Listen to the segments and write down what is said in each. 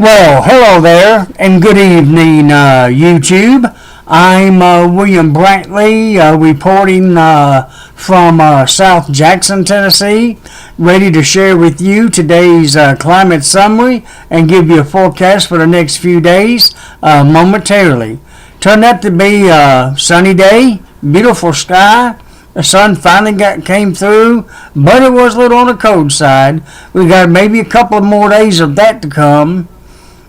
Well, hello there, and good evening, YouTube. I'm William Brantley, reporting from South Jackson, Tennessee, ready to share with you today's climate summary and give you a forecast for the next few days momentarily. Turned out to be a sunny day, beautiful sky. The sun finally came through, but it was a little on the cold side. We got maybe a couple of more days of that to come.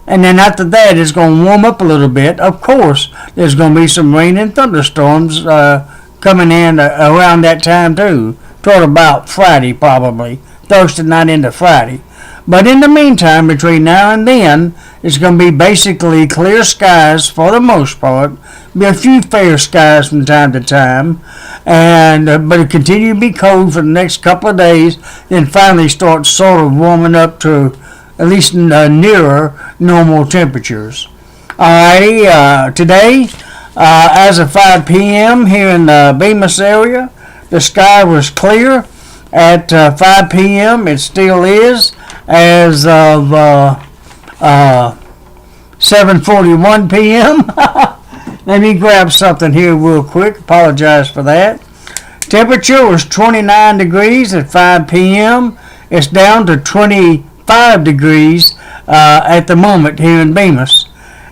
And then after that, it's going to warm up a little bit. Of course, there's going to be some rain and thunderstorms coming in around that time too, toward about Friday probably, Thursday night into Friday. But in the meantime, between now and then, it's going to be basically clear skies for the most part. Be a few fair skies from time to time, and but it'll continue to be cold for the next couple of days. Then finally start sort of warming up to at least nearer normal temperatures. Alrighty, today, as of 5 p.m. here in the Bemis area, the sky was clear at 5 p.m. It still is as of 7:41 p.m. Let me grab something here real quick. Apologize for that. Temperature was 29 degrees at 5 p.m. It's down to 25 degrees at the moment here in Bemis,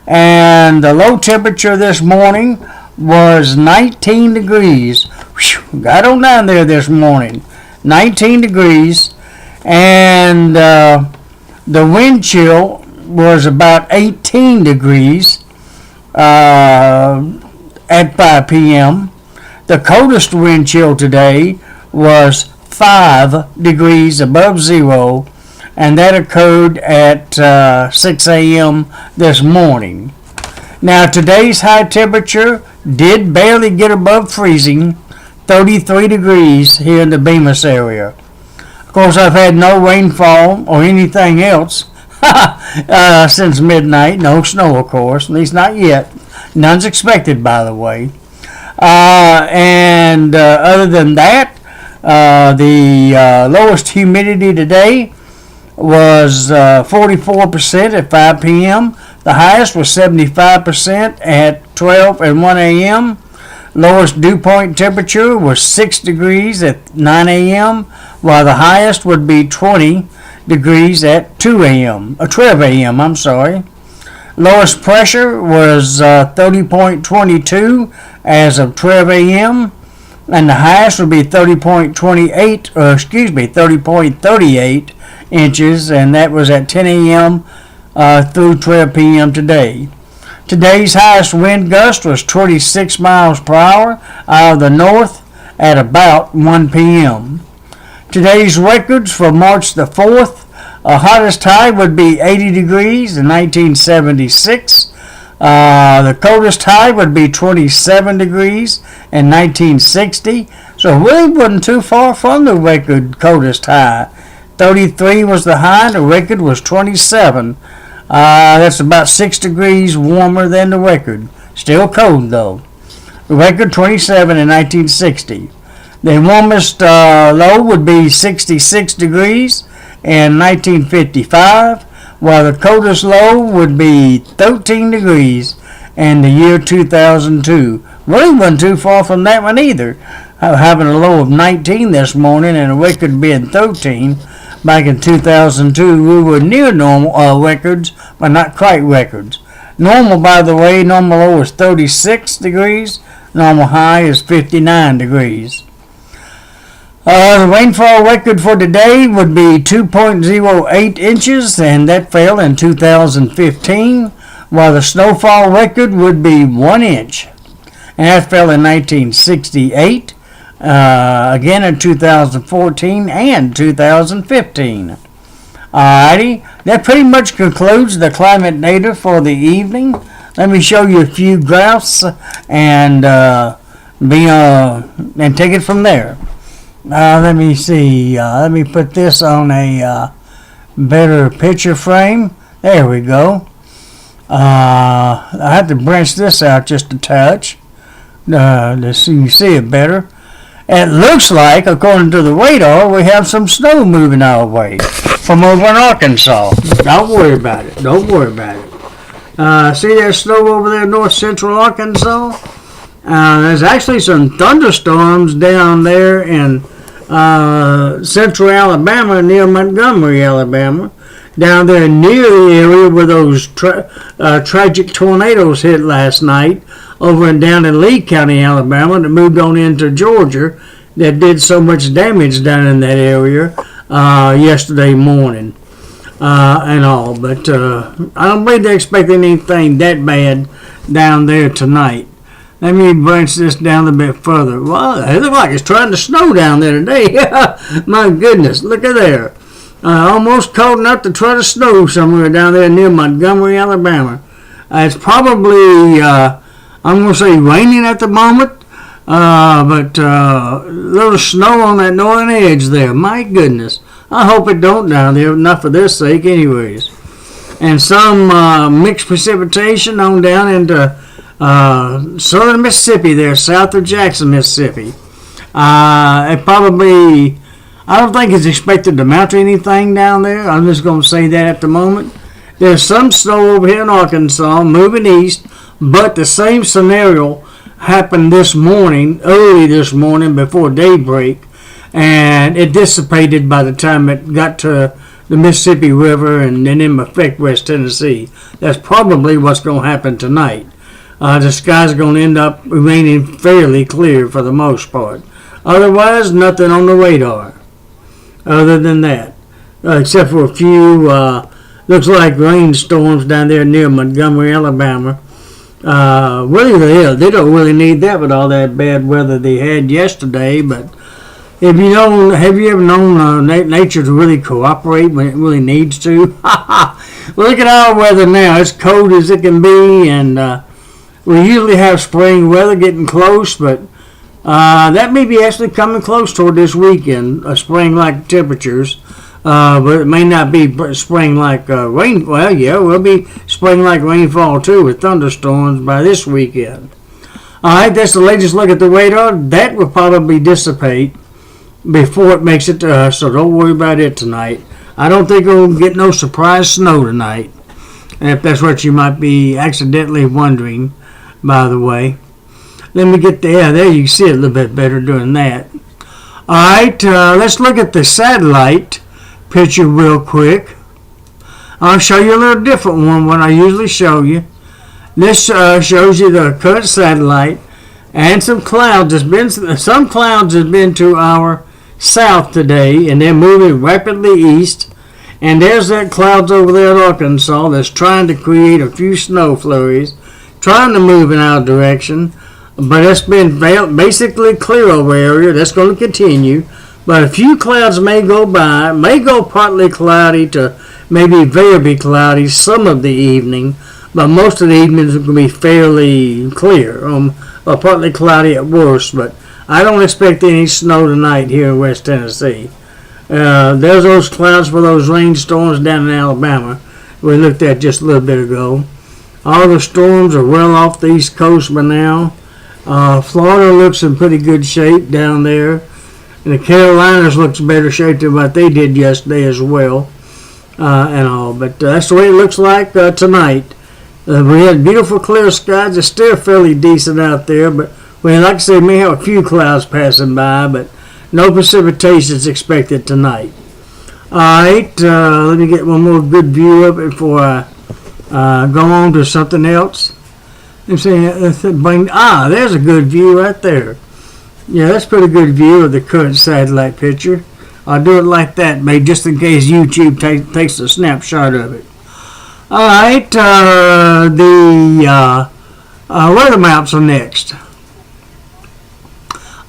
and the low temperature this morning was 19 degrees. Whew, got on down there this morning, 19 degrees, and the wind chill was about 18 degrees at 5 p.m. The coldest wind chill today was 5 degrees above zero, and that occurred at 6 a.m. this morning. Now, today's high temperature did barely get above freezing, 33 degrees here in the Bemis area. Of course, I've had no rainfall or anything else since midnight. No snow, of course, at least not yet. None's expected, by the way. And other than that, the lowest humidity today was 44% at 5 p.m. The highest was 75% at 12 and 1 a.m. Lowest dew point temperature was 6 degrees at 9 a.m., while the highest would be 20 degrees at 12 a.m. I'm sorry. Lowest pressure was 30.22 as of 12 a.m., and the highest would be 30.38 inches, and that was at 10 a.m. Through 12 p.m. today. Today's highest wind gust was 26 miles per hour out of the north at about 1 p.m. Today's records for March the 4th, hottest high would be 80 degrees in 1976. The coldest high would be 27 degrees in 1960. So really wasn't too far from the record coldest high. 33 was the high, and the record was 27. That's about 6 degrees warmer than the record. Still cold though. The record 27 in 1960. The warmest low would be 66 degrees in 1955, while the coldest low would be 13 degrees in the year 2002. Really wasn't too far from that one either. Having a low of 19 this morning and a record being 13. Back in 2002, we were near normal records, but not quite records. Normal, by the way, normal low is 36 degrees. Normal high is 59 degrees. The rainfall record for today would be 2.08 inches, and that fell in 2015, while the snowfall record would be 1 inch, and that fell in 1968. Again in 2014 and 2015. Alrighty, that pretty much concludes the climate data for the evening. Let me show you a few graphs and take it from there. Let me see. Let me put this on a better picture frame. There we go. I have to branch this out just a touch so you see it better. It looks like, according to the radar, we have some snow moving our way. from over in Arkansas. Don't worry about it. Don't worry about it. See that snow over there in north central Arkansas? There's actually some thunderstorms down there in central Alabama, near Montgomery, Alabama. Down there near the area where those tragic tornadoes hit last night, over and down in Lee County, Alabama, that moved on into Georgia, that did so much damage down in that area yesterday morning and all. But I don't believe they're expecting anything that bad down there tonight. Let me branch this down a bit further. Well, it looks like it's trying to snow down there today. My goodness, look at there. Almost cold enough to try to snow somewhere down there near Montgomery, Alabama. It's probably, I'm going to say raining at the moment, but a little snow on that northern edge there. My goodness. I hope it don't down there, not for their sake anyways. And some mixed precipitation on down into southern Mississippi there, south of Jackson, Mississippi. It probably... I don't think it's expected to mount anything down there. I'm just going to say that at the moment. There's some snow over here in Arkansas moving east, but the same scenario happened this morning, early this morning before daybreak, and it dissipated by the time it got to the Mississippi River and then in effect West Tennessee. That's probably what's going to happen tonight. The sky's going to end up remaining fairly clear for the most part. Otherwise, nothing on the radar. Other than that, except for a few, looks like rainstorms down there near Montgomery, Alabama. Really, they don't really need that with all that bad weather they had yesterday. But have you ever known nature to really cooperate when it really needs to? Well, look at our weather now. It's cold as it can be, and we usually have spring weather getting close, but that may be actually coming close toward this weekend, spring-like temperatures, but it may not be spring-like rain. Well, yeah, it will be spring-like rainfall too with thunderstorms by this weekend. All right, that's the latest look at the radar. That will probably dissipate before it makes it to us, so don't worry about it tonight. I don't think we'll get no surprise snow tonight, if that's what you might be accidentally wondering, by the way. Let me get there. There you can see it a little bit better doing that. All right, let's look at the satellite picture real quick. I'll show you a little different one than I usually show you. This shows you the current satellite and some clouds. Some clouds has been to our south today, and they're moving rapidly east. And there's that clouds over there in Arkansas that's trying to create a few snow flurries, trying to move in our direction. But it's been basically clear over area. That's going to continue. But a few clouds may go by, may go partly cloudy to maybe very cloudy some of the evening. But most of the evenings are going to be fairly clear, or partly cloudy at worst. But I don't expect any snow tonight here in West Tennessee. There's those clouds for those rainstorms down in Alabama we looked at just a little bit ago. All the storms are well off the East Coast by now. Florida looks in pretty good shape down there. And the Carolinas looks better shape than what they did yesterday as well. And all. But that's the way it looks like tonight. We had beautiful clear skies. It's still fairly decent out there. But like I say, we may have a few clouds passing by. But no precipitation is expected tonight. Alright, let me get one more good view of it before I go on to something else. There's a good view right there. Yeah, that's a pretty good view of the current satellite picture. I'll do it like that, maybe just in case YouTube takes a snapshot of it. Alright, the weather maps are next.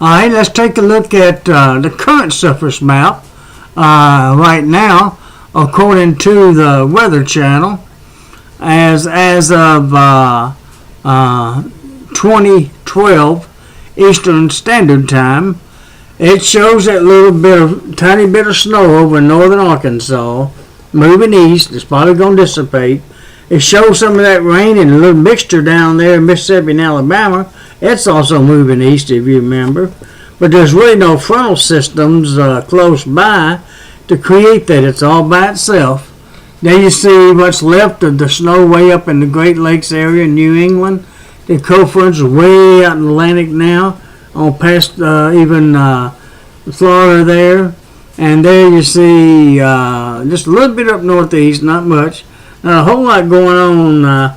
Alright, let's take a look at the current surface map right now, according to the Weather Channel, as of 2012 Eastern Standard Time. It shows that tiny bit of snow over in northern Arkansas moving east. It's probably going to dissipate. It shows some of that rain and a little mixture down there in Mississippi and Alabama. It's also moving east, if you remember. But there's really no frontal systems close by to create that. It's all by itself. Then you see what's left of the snow way up in the Great Lakes area in New England. The cold fronts are way out in the Atlantic now, on past even Florida there. And there you see just a little bit up northeast, not much. Not a whole lot going on.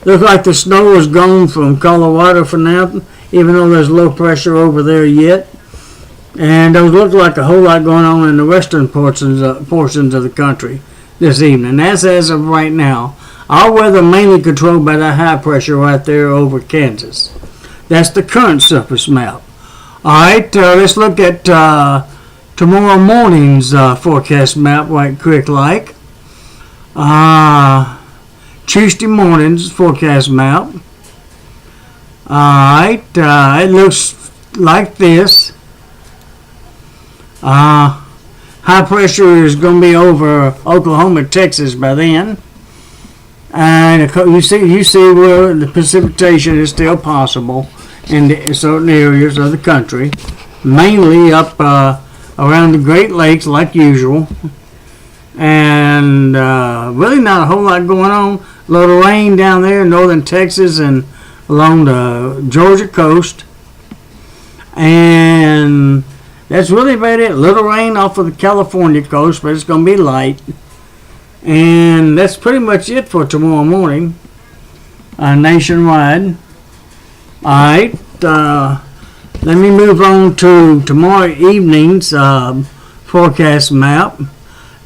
Looks like the snow is gone from Colorado for now, even though there's low pressure over there yet. And those look like a whole lot going on in the western portions of the country this evening. That's as of right now. Our weather mainly controlled by that high pressure right there over Kansas. That's the current surface map. Alright, let's look at tomorrow morning's forecast map right quick like. Tuesday morning's forecast map. Alright, it looks like this. High pressure is going to be over Oklahoma, Texas by then. And you see where the precipitation is still possible in certain areas of the country. Mainly up around the Great Lakes like usual. And really not a whole lot going on. A lot of rain down there in northern Texas and along the Georgia coast. And that's really about it. A little rain off of the California coast, but it's going to be light. And that's pretty much it for tomorrow morning nationwide. Alright, let me move on to tomorrow evening's forecast map.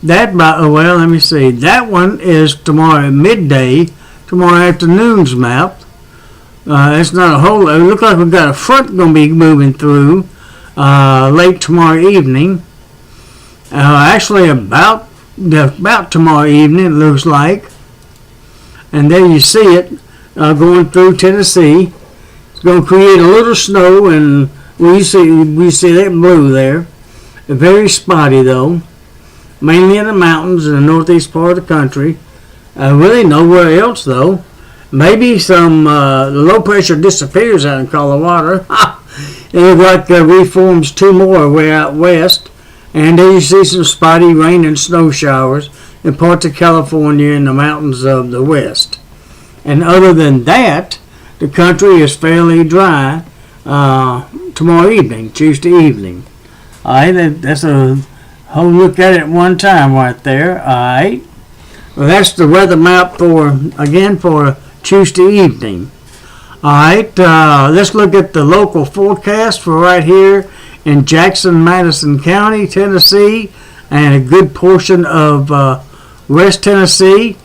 Let me see. That one is tomorrow midday, tomorrow afternoon's map. It's not a whole lot. It looks like we've got a front going to be moving through late tomorrow evening. Actually, about tomorrow evening, it looks like. And there you see it going through Tennessee. It's going to create a little snow, and we see that blue there. Very spotty though. Mainly in the mountains in the northeast part of the country. Really nowhere else though. Maybe some the low pressure disappears out in Colorado. It looks like reforms two more way out west. And then you see some spotty rain and snow showers in parts of California and the mountains of the west. And other than that, the country is fairly dry tomorrow evening, Tuesday evening. Alright, that's a whole look at it one time right there. Alright. Well, that's the weather map for Tuesday evening. Alright, let's look at the local forecast for right here in Jackson, Madison County, Tennessee, and a good portion of West Tennessee.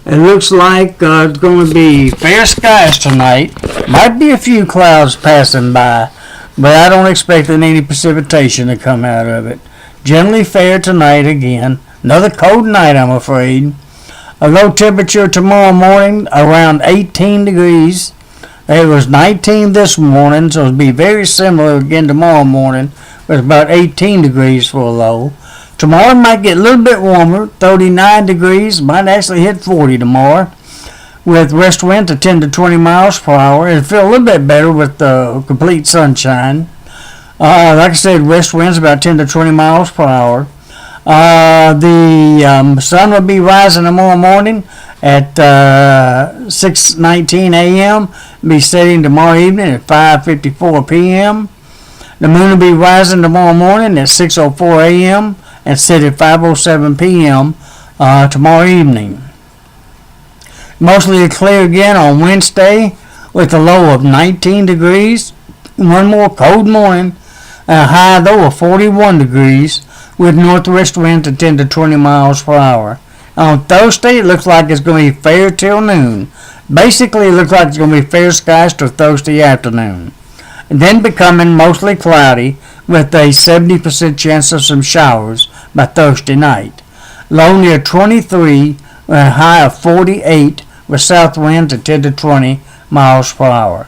It looks like it's going to be fair skies tonight. Might be a few clouds passing by, but I don't expect any precipitation to come out of it. Generally fair tonight again. Another cold night, I'm afraid. A low temperature tomorrow morning around 18 degrees. It was 19 this morning, so it'll be very similar again tomorrow morning, with about 18 degrees for a low. Tomorrow might get a little bit warmer, 39 degrees, might actually hit 40 tomorrow, with west wind to 10 to 20 miles per hour. It'll feel a little bit better with the complete sunshine. Like I said, west winds about 10 to 20 miles per hour. The sun will be rising tomorrow morning at 6:19 a.m. Be setting tomorrow evening at 5:54 p.m. The moon will be rising tomorrow morning at 6:04 a.m. and set at 5:07 p.m. Tomorrow evening. Mostly clear again on Wednesday with a low of 19 degrees. One more cold morning. A high though of 41 degrees with northwest wind to 10 to 20 miles per hour. On Thursday, it looks like it's going to be fair till noon. Basically, it looks like it's going to be fair skies till Thursday afternoon. And then becoming mostly cloudy with a 70% chance of some showers by Thursday night. Low near 23, a high of 48 with south wind to 10 to 20 miles per hour.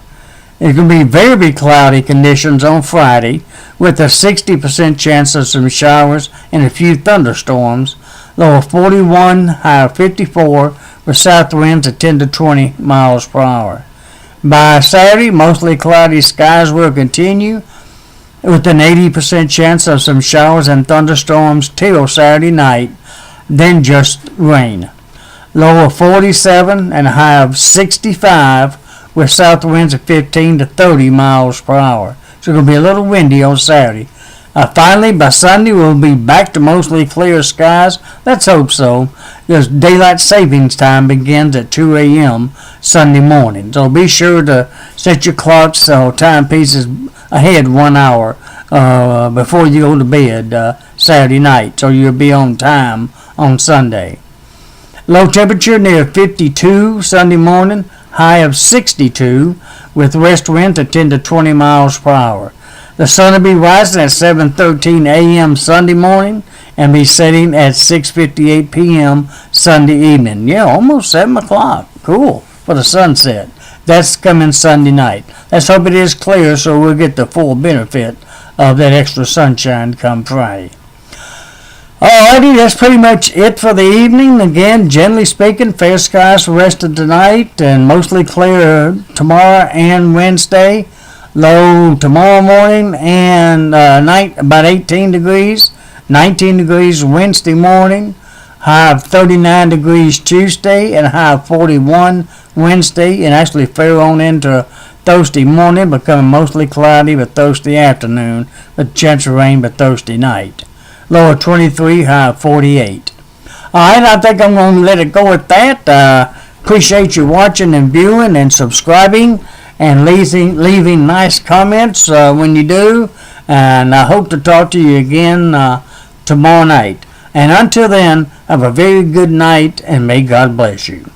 It's going to be very cloudy conditions on Friday with a 60% chance of some showers and a few thunderstorms. Low of 41, high of 54 with south winds at 10 to 20 miles per hour. By Saturday, mostly cloudy skies will continue with an 80% chance of some showers and thunderstorms till Saturday night, then just rain. Low of 47 and a high of 65 with south winds of 15 to 30 miles per hour. So it's going to be a little windy on Saturday. Finally, by Sunday, we'll be back to mostly clear skies. Let's hope so, because daylight savings time begins at 2 a.m. Sunday morning. So be sure to set your clocks so timepieces ahead 1 hour before you go to bed Saturday night, so you'll be on time on Sunday. Low temperature near 52 Sunday morning, high of 62 with west winds at 10 to 20 miles per hour. The sun will be rising at 7:13 a.m. Sunday morning and be setting at 6:58 p.m. Sunday evening. Yeah, almost 7 o'clock. Cool for the sunset. That's coming Sunday night. Let's hope it is clear so we'll get the full benefit of that extra sunshine come Friday. Alrighty, that's pretty much it for the evening. Again, generally speaking, fair skies for the rest of tonight and mostly clear tomorrow and Wednesday. Low tomorrow morning and night about 18 degrees, 19 degrees Wednesday morning, high of 39 degrees Tuesday, and a high of 41 Wednesday, and actually fair on into Thursday morning, becoming mostly cloudy with Thursday afternoon, with a chance of rain by Thursday night. Low of 23, high of 48. Alright, I think I'm going to let it go at that. Appreciate you watching and viewing and subscribing and leaving nice comments when you do. And I hope to talk to you again tomorrow night. And until then, have a very good night and may God bless you.